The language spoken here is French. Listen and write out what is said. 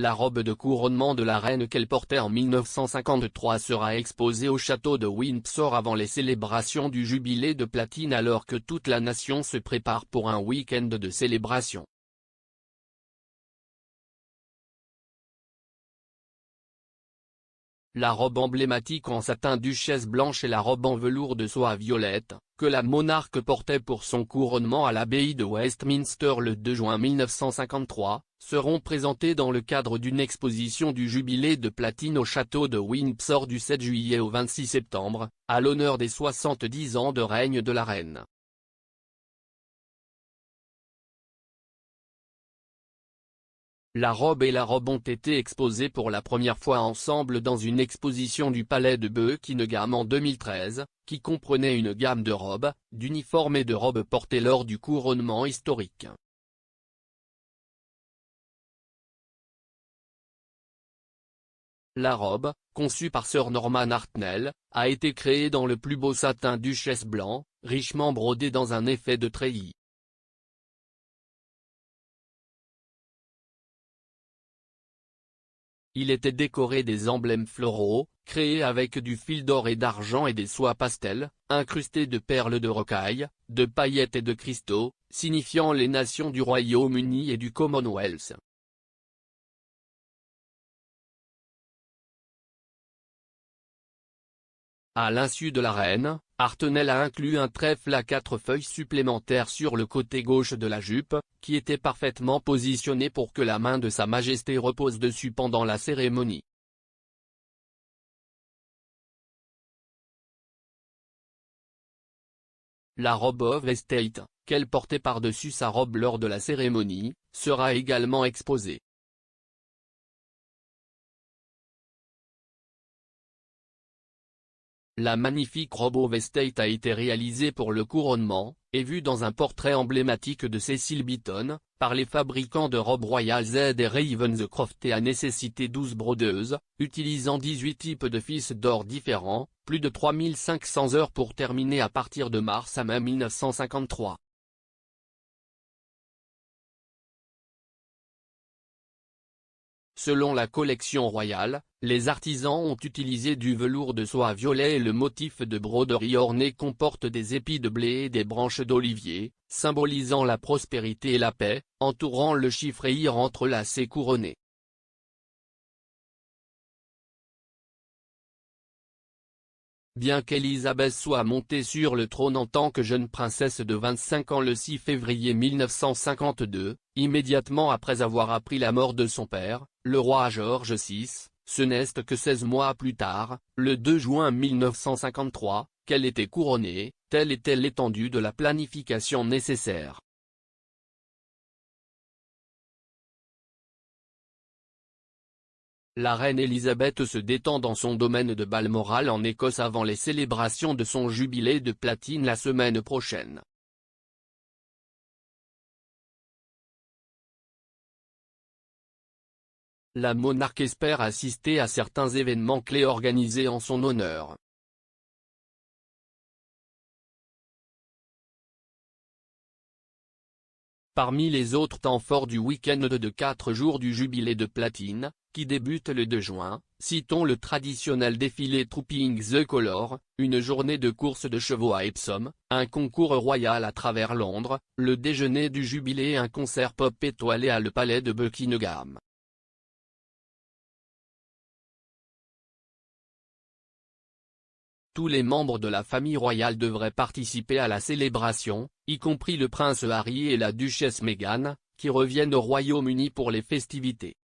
la robe de couronnement de la reine qu'elle portait en 1953 sera exposée au château de Windsor avant les célébrations du jubilé de platine alors que toute la nation se prépare pour un week-end de célébration. La robe emblématique en satin duchesse blanche et la robe en velours de soie violette, que la monarque portait pour son couronnement à l'abbaye de Westminster le 2 juin 1953, seront présentées dans le cadre d'une exposition du jubilé de platine au château de Windsor du 7 juillet au 26 septembre, à l'honneur des 70 ans de règne de la reine. La robe et la robe ont été exposées pour la première fois ensemble dans une exposition du Palais de Buckingham en 2013, qui comprenait une gamme de robes, d'uniformes et de robes portées lors du couronnement historique. La robe, conçue par Sir Norman Hartnell, a été créée dans le plus beau satin duchesse blanc, richement brodé dans un effet de treillis. Il était décoré des emblèmes floraux, créés avec du fil d'or et d'argent et des soies pastel, incrustés de perles de rocaille, de paillettes et de cristaux, signifiant les nations du Royaume-Uni et du Commonwealth. À l'insu de la reine, Hartnell a inclus un trèfle à 4 feuilles supplémentaires sur le côté gauche de la jupe, qui était parfaitement positionné pour que la main de Sa Majesté repose dessus pendant la cérémonie. La robe of estate, qu'elle portait par-dessus sa robe lors de la cérémonie, sera également exposée. La magnifique robe of estate a été réalisée pour le couronnement, et vue dans un portrait emblématique de Cecil Beaton, par les fabricants de robes royales Z et Ravenscroft et a nécessité 12 brodeuses, utilisant 18 types de fils d'or différents, plus de 3500 heures pour terminer à partir de mars à mai 1953. Selon la collection royale, les artisans ont utilisé du velours de soie violet et le motif de broderie orné comporte des épis de blé et des branches d'olivier, symbolisant la prospérité et la paix, entourant le chiffre I entrelacé couronné. Bien qu'Élisabeth soit montée sur le trône en tant que jeune princesse de 25 ans le 6 février 1952, immédiatement après avoir appris la mort de son père, le roi George VI, ce n'est que 16 mois plus tard, le 2 juin 1953, qu'elle était couronnée, telle était l'étendue de la planification nécessaire. La reine Elisabeth se détend dans son domaine de Balmoral en Écosse avant les célébrations de son jubilé de platine la semaine prochaine. La monarque espère assister à certains événements clés organisés en son honneur. Parmi les autres temps forts du week-end de 4 jours du jubilé de platine, qui débute le 2 juin, citons le traditionnel défilé Trooping the Colour, une journée de course de chevaux à Epsom, un concours royal à travers Londres, le déjeuner du jubilé et un concert pop étoilé à le Palais de Buckingham. Tous les membres de la famille royale devraient participer à la célébration, y compris le prince Harry et la duchesse Meghan, qui reviennent au Royaume-Uni pour les festivités.